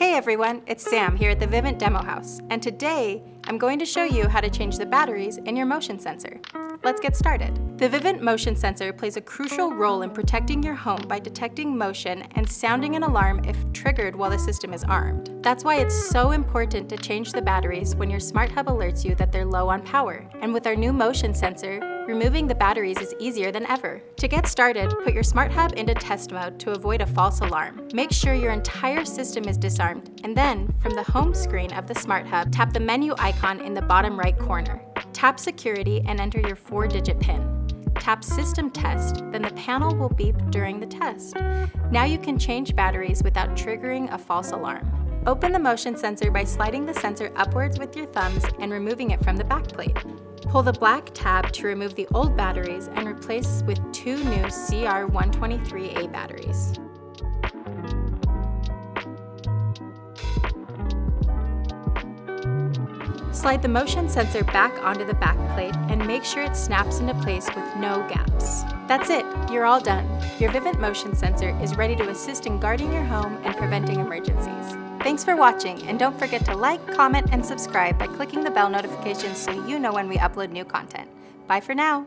Hey everyone, it's Sam here at the Vivint Demo House, and today I'm going to show you how to change the batteries in your motion sensor. Let's get started. The Vivint Motion Sensor plays a crucial role in protecting your home by detecting motion and sounding an alarm if triggered while the system is armed. That's why it's so important to change the batteries when your smart hub alerts you that they're low on power. And with our new motion sensor, removing the batteries is easier than ever. To get started, put your smart hub into test mode to avoid a false alarm. Make sure your entire system is disarmed, and then, from the home screen of the smart hub, tap the menu icon in the bottom right corner. Tap Security and enter your 4-digit PIN. Tap System Test, then the panel will beep during the test. Now you can change batteries without triggering a false alarm. Open the motion sensor by sliding the sensor upwards with your thumbs and removing it from the backplate. Pull the black tab to remove the old batteries and replace with 2 new CR123A batteries. Slide the motion sensor back onto the backplate and make sure it snaps into place with no gaps. That's it, you're all done. Your Vivint Motion Sensor is ready to assist in guarding your home and preventing emergencies. Thanks for watching, and don't forget to like, comment, and subscribe by clicking the bell notifications so you know when we upload new content. Bye for now!